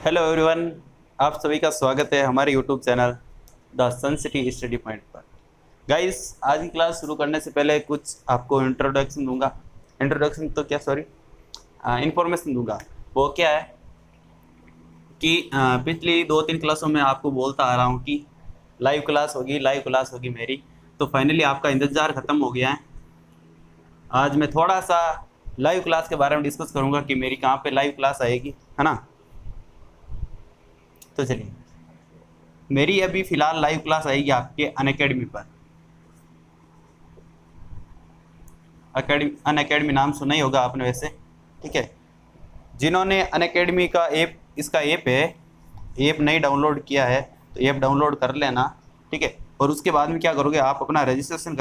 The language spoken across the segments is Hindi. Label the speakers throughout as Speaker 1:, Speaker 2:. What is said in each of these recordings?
Speaker 1: हेलो एवरीवन, आप सभी का स्वागत है हमारे YouTube channel the Sun City Study Point पर। गाइस, आज की क्लास शुरू करने से पहले कुछ आपको इंट्रोडक्शन दूंगा। इंट्रोडक्शन तो क्या, सॉरी, इंफॉर्मेशन दूंगा। वो क्या है कि पिछली 2-3 क्लासों में आपको बोलता आ रहा हूँ कि लाइव क्लास होगी मेरी। तो फाइनली आपका इंतज़ार ख़त्म हो गया है। आज मैं थोड़ा सा लाइव क्लास के बारे में डिस्कस करूँगा कि मेरी कहाँ पे लाइव क्लास आएगी, है ना। तो चलिए, मेरी अभी फ़िलहाल लाइव क्लास आएगी आपके अनअकैडमी पर। अनअकैडमी नाम सुना ही होगा आपने वैसे, ठीक है। जिन्होंने अनअकैडमी का इसका ऐप है, ऐप नहीं डाउनलोड किया है तो ऐप डाउनलोड कर लेना, ठीक है। और उसके बाद में क्या करोगे, आप अपना रजिस्ट्रेशन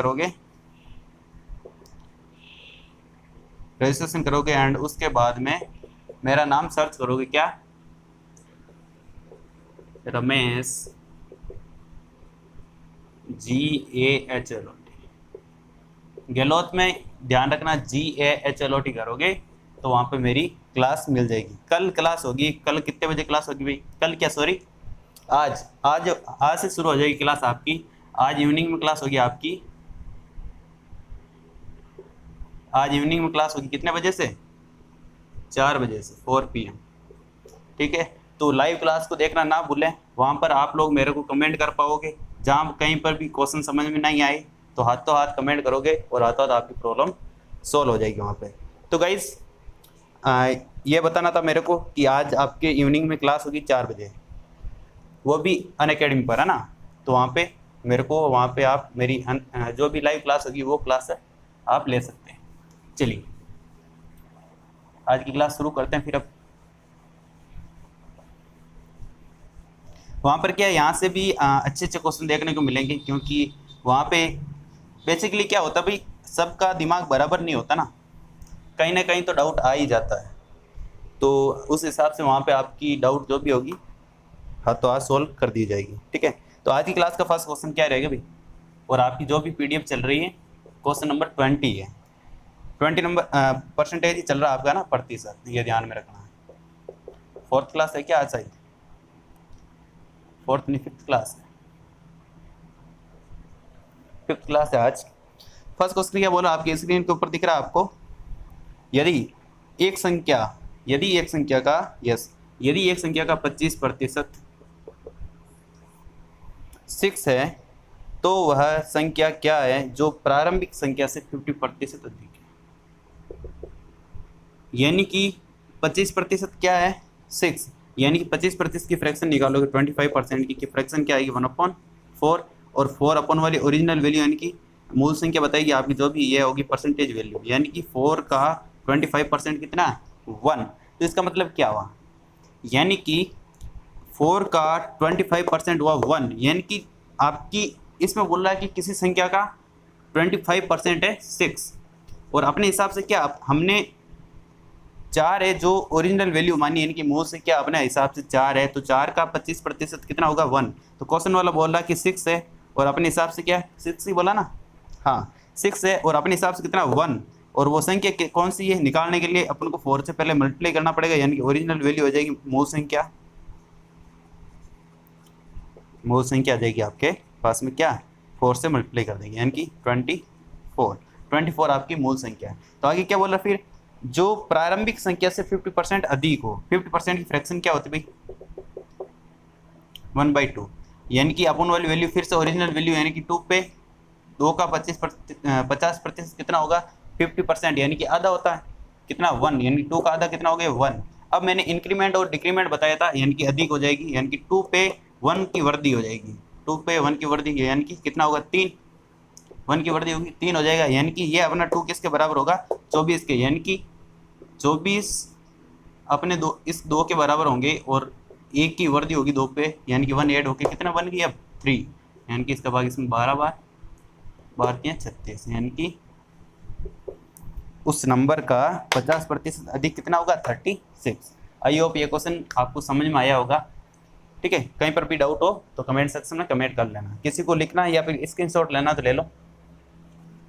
Speaker 1: करोगे एंड उसके बाद में मेरा नाम सर्च करोगे, क्या, रमेश GAHLOT। गहलोत में ध्यान रखना, GAHLOT करोगे तो वहाँ पे मेरी क्लास मिल जाएगी। कल क्लास होगी। कल कितने बजे क्लास होगी भाई? कल क्या, सॉरी, आज आज आज से शुरू हो जाएगी क्लास आपकी। आज इवनिंग में क्लास होगी आपकी। आज इवनिंग में क्लास होगी कितने बजे से? 4 बजे से 4 PM, ठीक है। तो लाइव क्लास को देखना ना भूलें। वहाँ पर आप लोग मेरे को कमेंट कर पाओगे। जहाँ कहीं पर भी क्वेश्चन समझ में नहीं आए तो हाथों हाथ कमेंट करोगे और हाथों हाथ आपकी प्रॉब्लम सॉल्व हो जाएगी वहाँ पे। तो गाइस, ये बताना था मेरे को कि आज आपके इवनिंग में क्लास होगी 4 बजे, वो भी अनअकैडमी पर, है ना। तो वहाँ पे मेरे को, वहाँ पे आप मेरी जो भी लाइव क्लास होगी वो क्लास आप ले सकते हैं। चलिए, आज की क्लास शुरू करते हैं फिर। अब वहाँ पर क्या है, यहाँ से भी अच्छे अच्छे क्वेश्चन देखने को मिलेंगे, क्योंकि वहाँ पे बेसिकली क्या होता है भाई, सबका दिमाग बराबर नहीं होता ना कहीं तो डाउट आ ही जाता है। तो उस हिसाब से वहाँ पे आपकी डाउट जो भी होगी हाथों हाथ सॉल्व कर दी जाएगी, ठीक है। तो आज की क्लास का फर्स्ट क्वेश्चन क्या रहेगा भाई, और आपकी जो भी PDF चल रही है, क्वेश्चन नंबर 20 है। 20 नंबर परसेंटेज ही चल रहा है आपका ना, प्रतिशत, ये ध्यान में रखना है। 4th क्लास है क्या आज? शायद 4th नहीं, 5th क्लास है। 5th क्लास है आज। फर्स्ट क्वेश्चन क्या बोला, आपकी स्क्रीन के ऊपर दिख रहा है आपको। यदि एक संख्या का 25% 6 है तो वह संख्या क्या है जो प्रारंभिक संख्या से 50% अधिक है। यानी कि 25% क्या है? 6। यानी कि 25% की फ्रैक्शन निकालोगे 25% की फ्रैक्शन क्या आएगी? 1/4। और 4 अपन वाली ओरिजिनल वैल्यू यानी कि मूल संख्या बताएगी आपकी, जो भी ये होगी परसेंटेज वैल्यू। यानी कि 4 का 25% कितना? 1। तो इसका मतलब क्या हुआ, यानी कि 4 का 25% हुआ 1। यानी कि आपकी इसमें बोल रहा है कि किसी संख्या का 25% है 6। और अपने हिसाब से क्या, हमने 4 है जो ओरिजिनल वैल्यू मानी, यानी कि मूल संख्या अपने हिसाब से 4 है, तो 4 का 25% कितना होगा? 1। तो क्वेश्चन वाला बोल रहा है कि 6 है और अपने हिसाब से क्या, 6 ही बोला ना, हाँ 6 है और अपने हिसाब से कितना? 1। और वो संख्या कौन सी है, निकालने के लिए अपन को 4 से पहले मल्टीप्लाई करना पड़ेगा, यानी कि ओरिजिनल वैल्यू हो जाएगी मूल संख्या आ जाएगी आपके पास में, क्या, 4 से मल्टीप्लाई कर देंगे, यानी कि 24 आपकी मूल संख्या है। तो आगे क्या बोला फिर, जो प्रारंभिक संख्या से 50% अधिक हो। 50% की फ्रैक्शन क्या होती है भाई? 1/2। यानी कि अपन वाली वैल्यू फिर से ओरिजिनल वैल्यू, यानी कि 2 पे 2 का 50% कितना होगा? 50%, यानी कि आधा होता है कितना? 1। यानी 2 का आधा कितना हो गया? 1। अब मैंने इंक्रीमेंट और डिक्रीमेंट बताया था, यानी कि अधिक हो जाएगी, यानी कि 2 पे 1 की वृद्धि हो जाएगी। 2 पे 1 की वृद्धि यानी कि कितना होगा? 3। 1 की वृद्धि होगी, 3 हो जाएगा। यानी कि ये अपना 2 किसके बराबर होगा? 24 के। यानी कि 24 अपने इस 2 के बराबर होंगे और 1 की वृद्धि होगी 2 पे, यानी कि 1 ऐड होके कितना बन गई अब? 3। यानी कि इसका भाग इसमें 12 बार, 12 36, यानी कि उस नंबर का 50% अधिक कितना होगा? 36। आई होप ये क्वेश्चन आपको समझ में आया होगा, ठीक है। कहीं पर भी डाउट हो तो कमेंट सेक्शन में कमेंट कर लेना, किसी को लिखना या फिर स्क्रीनशॉट लेना तो ले लो।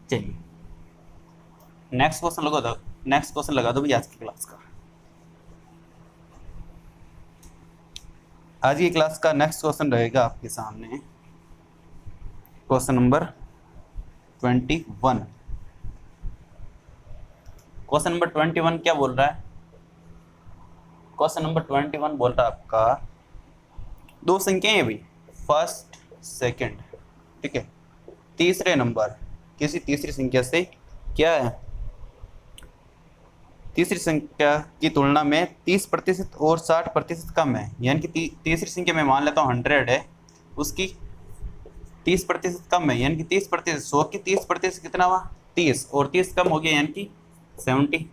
Speaker 1: चलिए, नेक्स्ट क्वेश्चन लगा दो भैया आज की क्लास का। आज की क्लास का नेक्स्ट क्वेश्चन रहेगा आपके सामने, क्वेश्चन नंबर 21। क्वेश्चन नंबर 21 क्या बोल रहा है? क्वेश्चन नंबर 21 बोल रहा है आपका दो संख्याएं हैं भाई, फर्स्ट सेकंड, ठीक है, तीसरे नंबर किसी तीसरी संख्या से क्या है, तीसरी संख्या की तुलना में 30% और 60% कम है। यानी कि तीसरी संख्या में मान लेता हूँ 100 है, उसकी 30% कम है, यानी कि 30%, 100 की 30% कितना हुआ 30, और 30 कम हो गया यानी कि 70।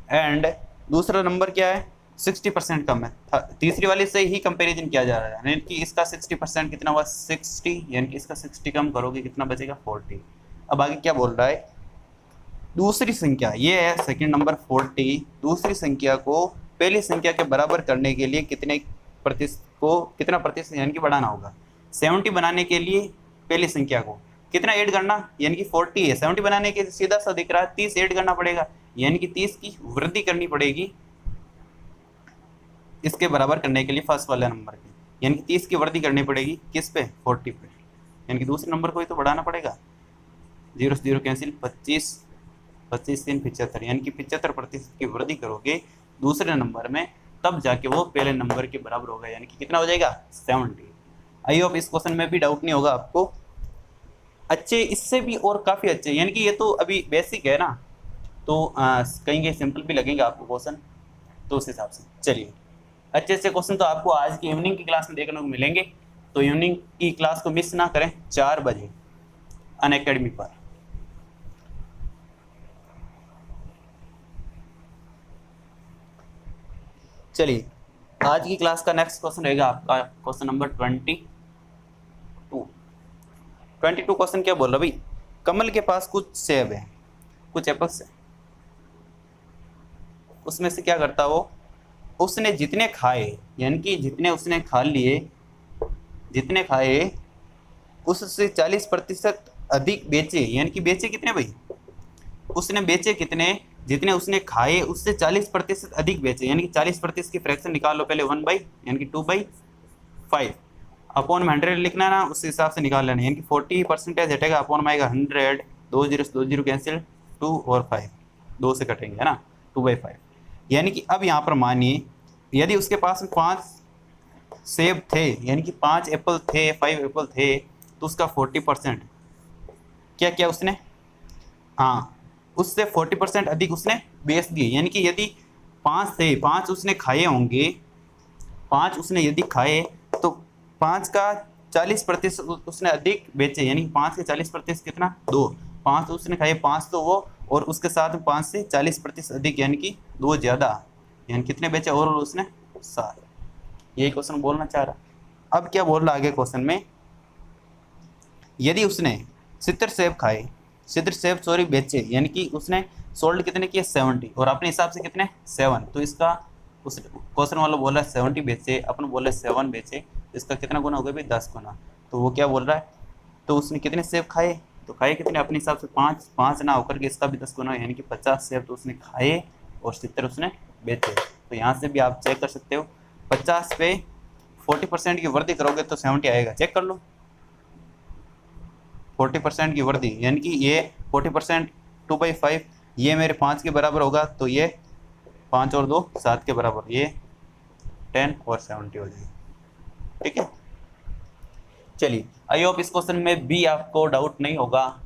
Speaker 1: एंड दूसरा नंबर क्या है 60% कम है, तीसरी वाले से ही कंपैरिजन किया जा रहा है, यानी कि इसका 60% कितना हुआ 60, यानी कि इसका 60 कम करोगे कितना बचेगा 40। अब आगे क्या बोल रहा है, दूसरी संख्या ये है सेकंड नंबर 40, दूसरी संख्या को पहली संख्या के बराबर करने के लिए कितने प्रतिशत को कितना प्रतिशत यानी कि बढ़ाना होगा। 70 बनाने के लिए पहली संख्या को कितना ऐड करना, यानी कि 40 है, 70 बनाने के सीधा सा दिख रहा है 30 ऐड करना पड़ेगा, यानी कि 30 की वृद्धि करनी पड़ेगी इसके बराबर करने के लिए फर्स्ट वाले नंबर की, यानी कि 30 की वृद्धि करनी पड़ेगी किस पे 40 पे, यानी कि दूसरे नंबर को ही तो बढ़ाना पड़ेगा। 0 से 0 कैंसिल, 25 25 3 75, यानी कि 75% की वृद्धि करोगे दूसरे नंबर में, तब जाके वो पहले नंबर के बराबर होगा, यानी कि कितना हो जाएगा 70। आई होप इस क्वेश्चन में भी डाउट नहीं होगा आपको। अच्छे इससे भी और काफ़ी अच्छे, यानी कि ये तो अभी बेसिक है ना, तो कहीं सिंपल भी लगेगा आपको क्वेश्चन, तो उस हिसाब से चलिए अच्छे अच्छे क्वेश्चन तो आपको आज की इवनिंग की क्लास में देखने को मिलेंगे। तो इवनिंग की क्लास को मिस ना करें 4 बजे अनअकैडमी पर। चलिए आज की क्लास का नेक्स्ट क्वेश्चन रहेगा आपका क्वेश्चन नंबर 22 क्वेश्चन क्या बोल रहा भाई, कमल के पास कुछ सेब है, कुछ एप्पल्स है, उसमें से क्या करता वो, उसने जितने खाए, यानी कि जितने उसने खा लिए, जितने खाए उससे 40% अधिक बेचे, यानी कि बेचे कितने भाई, उसने बेचे कितने, जितने उसने खाए उससे 40% अधिक बेचे, यानी कि 40% की फ्रैक्शन निकाल लो पहले 1 बाई, यानी कि 2/5 अपॉन में 100 लिखना ना, उस हिसाब से निकाल लेना, यानी कि 40% हटेगा, अपॉन में आएगा 100, 2 0 से 2 0 कैंसिल, 2 और 5 2 से कटेंगे है ना, 2/5। यानी कि अब यहाँ पर मानिए यदि उसके पास 5 सेब थे, यानी कि 5 एप्पल थे, 5 एप्पल थे, तो उसका 40% क्या किया उसने, हाँ उससे 40% अधिक उसने बेच दिए, यानी कि यदि 5 थे, 5 उसने खाए होंगे, 5 उसने यदि खाए तो 5 का 40% उसने अधिक बेचे, यानी 5 के 40% कितना 2, 5 तो उसने खाए, 5 तो वो, और उसके साथ 5 से 40% अधिक, यानी कि 2 ज़्यादा, यानी कितने बेचे और उसने 7। यही क्वेश्चन बोलना चाह रहा। अब क्या बोल रहा आगे क्वेश्चन में, यदि उसने 70 सेब खाए, 70 सेब सॉरी बेचे, यानी कि उसने सोल्ड कितने किए 70, और अपने हिसाब से कितने 7, तो इसका उस क्वेश्चन वाला बोल रहा है 70 बेचे, अपन बोल रहे 7 बेचे, इसका कितना गुना हो गया भाई 10 गुना। तो वो क्या बोल रहा है, तो उसने कितने सेब खाए, तो खाए कितने अपने हिसाब से 5 ना होकर के इसका भी 10 गुना, यानी कि 50 सेब तो उसने खाए और 70 उसने बेचे। तो यहाँ से भी आप चेक कर सकते हो, 50 पे 40% की वृद्धि करोगे तो 70 आएगा, चेक कर लो 40% की वृद्धि, यानी कि ये 40% 2/5, ये मेरे 5 के बराबर होगा, तो ये 5 और 2 7 के बराबर, ये 10 और 70 हो जाएगी, ठीक है। चलिए आई होप इस क्वेश्चन में भी आपको डाउट नहीं होगा।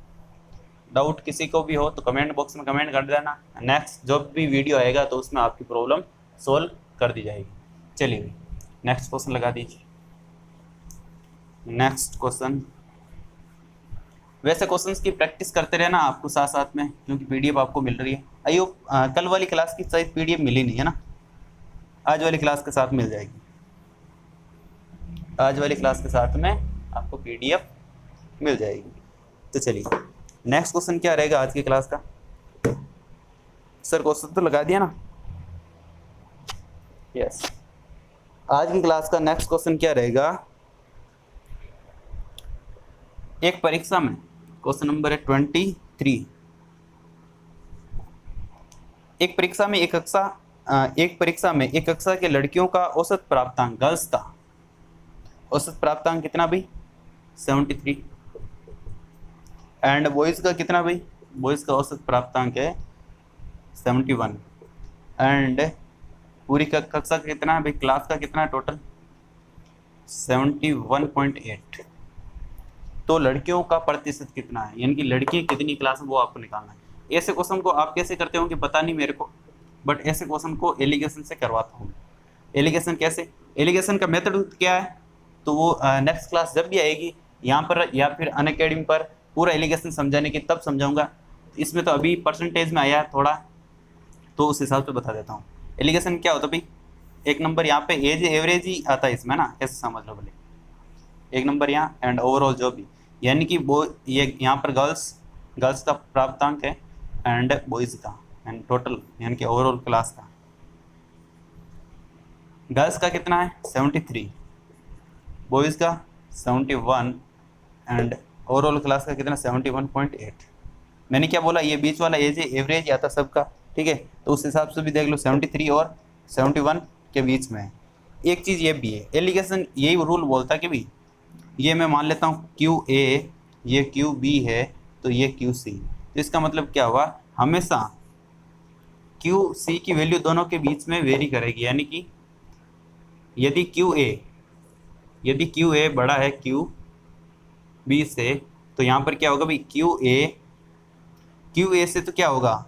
Speaker 1: डाउट किसी को भी हो तो कमेंट बॉक्स में कमेंट कर देना, नेक्स्ट जो भी वीडियो आएगा तो उसमें आपकी प्रॉब्लम सोल्व कर दी जाएगी। चलिए नेक्स्ट क्वेश्चन लगा दीजिए। नेक्स्ट क्वेश्चन, वैसे क्वेश्चंस की प्रैक्टिस करते रहना आपको साथ साथ में, क्योंकि पीडीएफ आपको मिल रही है। आई होप कल वाली क्लास की शायद पीडीएफ मिली नहीं है ना, आज वाली क्लास के साथ मिल जाएगी, आज वाली क्लास के साथ में आपको पीडीएफ मिल जाएगी। तो चलिए नेक्स्ट क्वेश्चन क्या रहेगा आज की क्लास का, सर क्वेश्चन तो लगा दिया ना, यस। आज की क्लास का नेक्स्ट क्वेश्चन क्या रहेगा, एक परीक्षा में क्वेश्चन नंबर है 23, एक परीक्षा में एक कक्षा के लड़कियों का औसत प्राप्तांक गर्ल्स का औसत प्राप्तांक कितना भाई 73। एंड बॉयज़ का कितना भाई, बॉयज़ का औसत प्राप्तांक है 71। एंड पूरी कक्षा का कितना है भाई, क्लास का कितना है टोटल 71.8। तो लड़कियों का प्रतिशत कितना है, यानी कि लड़कियां कितनी क्लास में, वो आपको निकालना है। ऐसे क्वेश्चन को आप कैसे करते हो कि पता नहीं मेरे को, बट ऐसे क्वेश्चन को एलिगेशन से करवाता हूँ। एलिगेशन कैसे, एलिगेशन का मेथड क्या है, तो वो नेक्स्ट क्लास जब भी आएगी यहाँ पर या फिर अनअकैडमी पर पूरा एलिगेशन समझाने की तब समझाऊंगा। इसमें तो अभी परसेंटेज में आया है थोड़ा, तो उस हिसाब से बता देता हूँ। एलिगेशन क्या होता है भाई, एक नंबर यहाँ पे एज एवरेज ही आता है इसमें ना, ऐसे समझ लो भले, एक नंबर यहाँ एंड ओवरऑल जो भी, यानी कि वो ये यहाँ पर गर्ल्स का प्राप्तांक है एंड बॉयज़ का एंड टोटल यानी कि ओवरऑल क्लास का। गर्ल्स का कितना है 73, बॉयज़ का 71 एंड ओवरऑल क्लास का कितना 71.8। मैंने क्या बोला, ये बीच वाला एज एवरेज आता सबका, ठीक है, तो उस हिसाब से भी देख लो 73 और 71 के बीच में है। एक चीज़ ये भी है, एलिगेशन यही रूल बोलता है कि भाई ये मैं मान लेता हूँ QA, ये QB है, तो ये QC, तो इसका मतलब क्या हुआ, हमेशा QC की वैल्यू दोनों के बीच में वेरी करेगी, यानी कि यदि QA बड़ा है QB से, तो यहाँ पर क्या होगा भाई, QA से तो क्या होगा,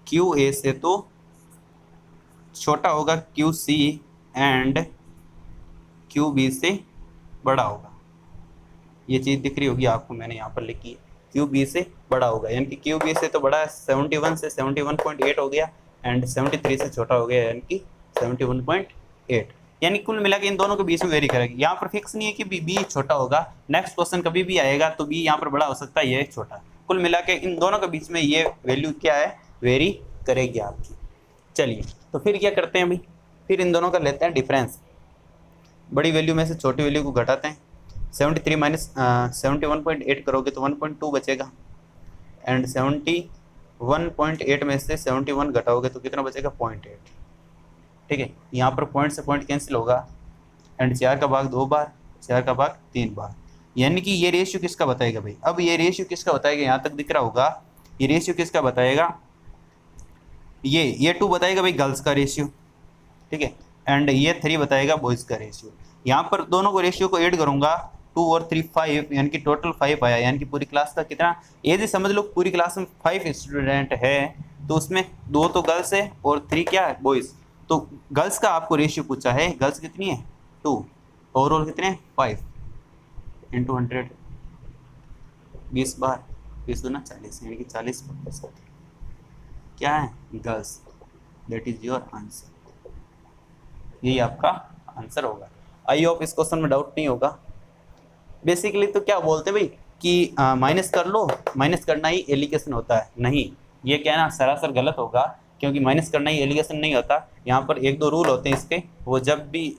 Speaker 1: QA से तो छोटा होगा QC एंड QB से बड़ा होगा। ये चीज़ दिख रही होगी आपको, मैंने यहाँ पर लिखी है, QB से बड़ा होगा, यानी कि QB से तो बड़ा है, 71 से 71.8 हो गया एंड 73 से छोटा हो गया, यानी कि 71.8। यानी कुल मिला के इन दोनों के बीच में वेरी करेगी। यहाँ पर फिक्स नहीं है कि बी छोटा होगा, नेक्स्ट क्वेश्चन कभी भी आएगा तो बी यहाँ पर बड़ा हो सकता है, ये छोटा। कुल मिला के इन दोनों के बीच में ये वैल्यू क्या है, वेरी करेगी आपकी। चलिए तो फिर क्या करते हैं भाई, फिर इन दोनों का लेते हैं डिफरेंस, बड़ी वैल्यू में से छोटी वैल्यू को घटाते हैं। 73 माइनस 71.8 करोगे तो 1.2 बचेगा एंड 71.8 में से 71 घटाओगे तो कितना बचेगा 0.8। ठीक है, यहाँ पर पॉइंट से पॉइंट कैंसिल होगा एंड 4 का भाग 2 बार, 4 का भाग 3 बार, यानी कि ये रेशियो किसका बताएगा भाई, अब ये रेशियो किसका बताएगा, यहाँ तक दिख रहा होगा, ये रेशियो किसका बताएगा, ये 2 बताएगा भाई गर्ल्स का रेशियो, ठीक है, एंड ये 3 बताएगा बॉयज़ का रेशियो। यहाँ पर दोनों को रेशियो को ऐड करूँगा, 2 और 3 5, यानी कि टोटल 5 आया, यानी कि पूरी क्लास का कितना, ये समझ लो पूरी क्लास में 5 स्टूडेंट है, तो उसमें 2 तो गर्ल्स है और 3 क्या है बॉयज़। तो गर्ल्स का आपको रेशियो पूछा है, गर्ल्स कितनी है 2, ओवरऑल कितने 5 इंटू 100, 20 बार 20 दूना 40, यानी कि 40% क्या है girls. That is your answer, यही आपका आंसर होगा। आई होप इस क्वेश्चन में डाउट नहीं होगा। बेसिकली तो क्या बोलते भाई कि माइनस कर लो, माइनस करना ही एलिगेशन होता है, नहीं ये कहना सरासर गलत होगा, क्योंकि माइनस करना ही एलिगेशन नहीं होता। यहाँ पर 1-2 रूल होते हैं इसके, वो जब भी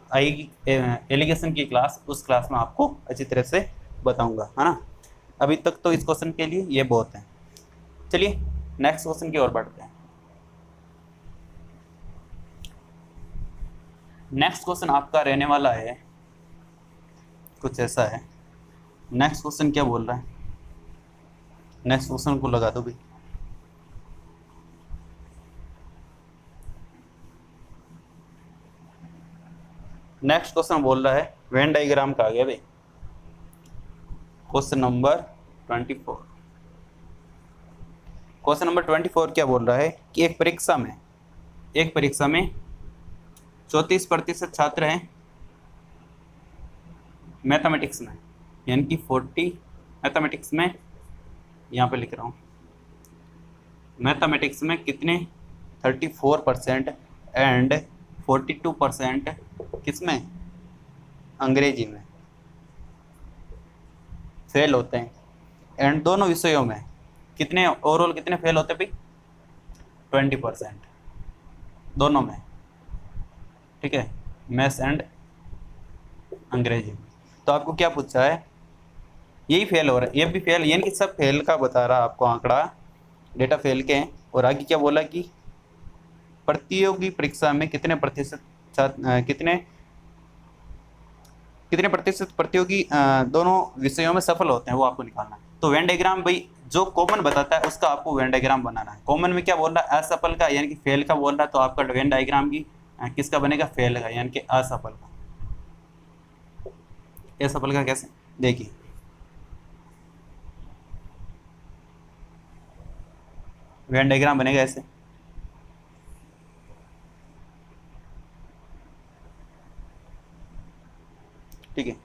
Speaker 1: आएगी एलिगेशन की क्लास, उस क्लास में आपको अच्छी तरह से बताऊंगा, है ना। अभी तक तो इस क्वेश्चन के लिए ये बहुत है। चलिए नेक्स्ट क्वेश्चन की ओर बढ़ते हैं। नेक्स्ट क्वेश्चन आपका रहने वाला है कुछ ऐसा है। नेक्स्ट क्वेश्चन क्या बोल रहा है, नेक्स्ट क्वेश्चन को लगा दो भाई। नेक्स्ट क्वेश्चन बोल रहा है वेन डायग्राम का आ गया भाई, क्वेश्चन नंबर 24। क्वेश्चन नंबर 24 क्या बोल रहा है कि एक परीक्षा में 34% छात्र हैं मैथमेटिक्स में, यानी कि 40 मैथमेटिक्स में, यहाँ पे लिख रहा हूँ मैथमेटिक्स में कितने 34% एंड 42% किसमें अंग्रेजी में फेल होते हैं, एंड दोनों विषयों में कितने ओवरऑल कितने फेल होते हैं भाई 20% दोनों में, ठीक है, मैथ्स एंड अंग्रेजी में। तो आपको क्या पूछा है, यही फेल हो रहा है, ये भी फेल, यानी कि सब फेल का बता रहा आपको आंकड़ा, डेटा फेल के हैं। और आगे क्या बोला कि प्रतियोगी परीक्षा में कितने प्रतिशत कितने प्रतिशत प्रतियोगी दोनों विषयों में सफल होते हैं वो आपको निकालना है। तो वेन डायग्राम भाई जो कॉमन बताता है उसका आपको वेन डायग्राम बनाना है। कॉमन में क्या बोल रहा है, असफल का यानी कि फेल का बोल रहा है, तो आपका वेन डायग्राम की किसका बनेगा, फेल का यानी कि असफल का। असफल का कैसे, देखिए वेन डायग्राम बनेगा ऐसे, ठीक है।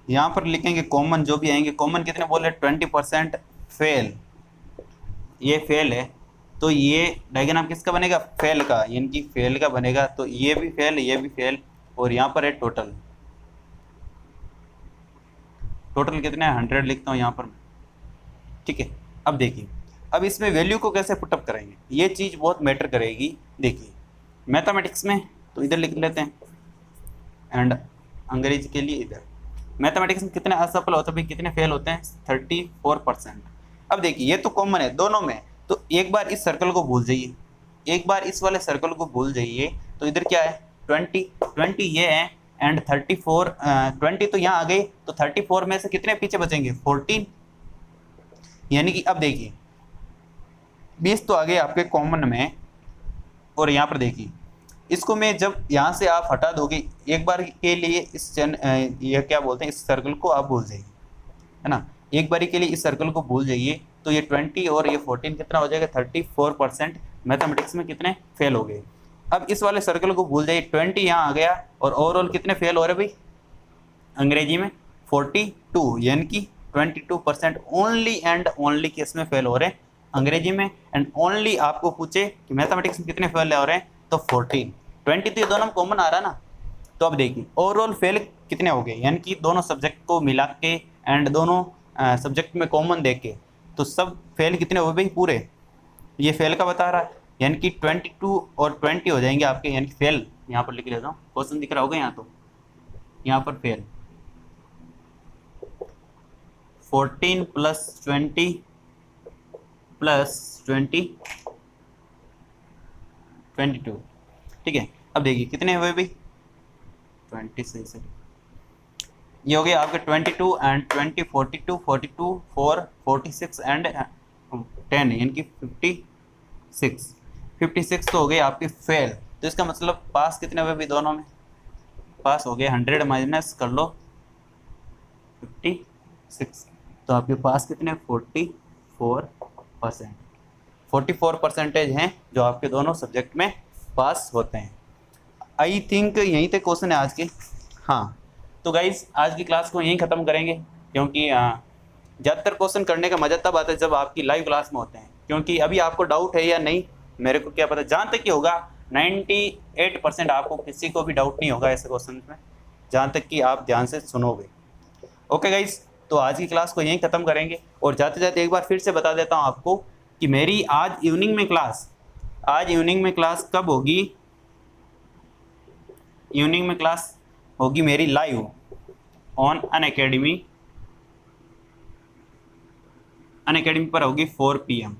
Speaker 1: यहाँ पर लिखेंगे कॉमन जो भी आएंगे, कॉमन कितने बोले 20% फेल, ये फेल है, तो ये डायग्राम किसका बनेगा, फेल का, यानी कि फेल का बनेगा। तो ये भी फेल, ये भी फेल, और यहाँ पर है टोटल, टोटल कितने 100 लिखता हूँ यहाँ पर, ठीक है। अब देखिए, अब इसमें वैल्यू को कैसे पुटअप करेंगे, ये चीज़ बहुत मैटर करेगी। देखिए मैथमेटिक्स में तो इधर लिख लेते हैं, एंड अंग्रेजी के लिए इधर। मैथमेटिक्स में कितने असफल होते हैं भाई, कितने फेल होते हैं, 34%। अब देखिए ये तो कॉमन है दोनों में, तो एक बार इस सर्कल को भूल जाइए, एक बार इस वाले सर्कल को भूल जाइए, तो इधर क्या है 20 ये है, एंड 34 20 तो यहाँ आ गए, तो 34 में से कितने पीछे बचेंगे 14, यानी कि अब देखिए 20 तो आ गए आपके कॉमन में, और यहाँ पर देखिए इसको मैं जब यहाँ से आप हटा दोगे एक बार के लिए इस ये क्या बोलते हैं, इस सर्कल को आप भूल जाइए, है ना, एक बारी के लिए इस सर्कल को भूल जाइए, तो ये 20 और ये 14 कितना हो जाएगा 34%। मैथमेटिक्स में कितने फेल हो गए। अब इस वाले सर्कल को भूल जाइए, 20 यहाँ आ गया, और ओवरऑल कितने फेल हो रहे भाई, अंग्रेजी में 42, यानी कि 22% ओनली एंड ओनली किस में फेल हो रहे हैं, अंग्रेजी में। एंड ओनली आपको पूछे कि मैथमेटिक्स में कितने फेल हो रहे हैं, तो 14, 20 तो ये दोनों में कॉमन आ रहा ना। तो अब देखिए ओवरऑल फेल कितने हो गए, यानी कि दोनों सब्जेक्ट को मिला के एंड दोनों सब्जेक्ट में कॉमन देख के, तो सब फेल कितने हो गए भाई पूरे, ये फेल का बता रहा है, यानी कि 22 और 20 हो जाएंगे आपके, यानी कि फेल। यहाँ पर लिख लेता हूँ, क्वेश्चन दिख रहा होगा यहाँ, तो यहाँ पर फेल 14 + 20 + 20 22, ठीक है। अब देखिए कितने हुए भाई 20 से ये हो गया आपके 22 एंड 20 42 42 4 46 एंड 10, यानी कि 56 तो हो गए आपके फेल। तो इसका मतलब पास कितने हुए भाई दोनों में, पास हो गए 100 माइनस कर लो 56, तो आपके पास कितने 44%, 44% हैं जो आपके दोनों सब्जेक्ट में पास होते हैं। आई थिंक यहीं तक क्वेश्चन है आज के। हाँ तो गाइज आज की क्लास को यहीं ख़त्म करेंगे, क्योंकि ज़्यादातर क्वेश्चन करने का मज़ा तब आता है जब आपकी लाइव क्लास में होते हैं, क्योंकि अभी आपको डाउट है या नहीं मेरे को क्या पता, जहाँ तक कि होगा 98% आपको किसी को भी डाउट नहीं होगा ऐसे क्वेश्चन में, जहाँ तक कि आप ध्यान से सुनोगे। ओके गाइज, तो आज की क्लास को यहीं ख़त्म करेंगे। और जाते जाते एक बार फिर से बता देता हूँ आपको कि मेरी आज इवनिंग में क्लास कब होगी, इवनिंग में क्लास होगी मेरी लाइव ऑन अनअकैडमी पर होगी 4 PM।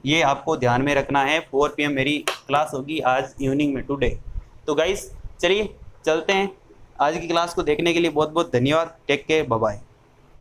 Speaker 1: ये आपको ध्यान में रखना है, 4 PM मेरी क्लास होगी आज इवनिंग में टुडे। तो गाइस चलिए चलते हैं, आज की क्लास को देखने के लिए बहुत बहुत धन्यवाद, टेक केयर, बाय बाय।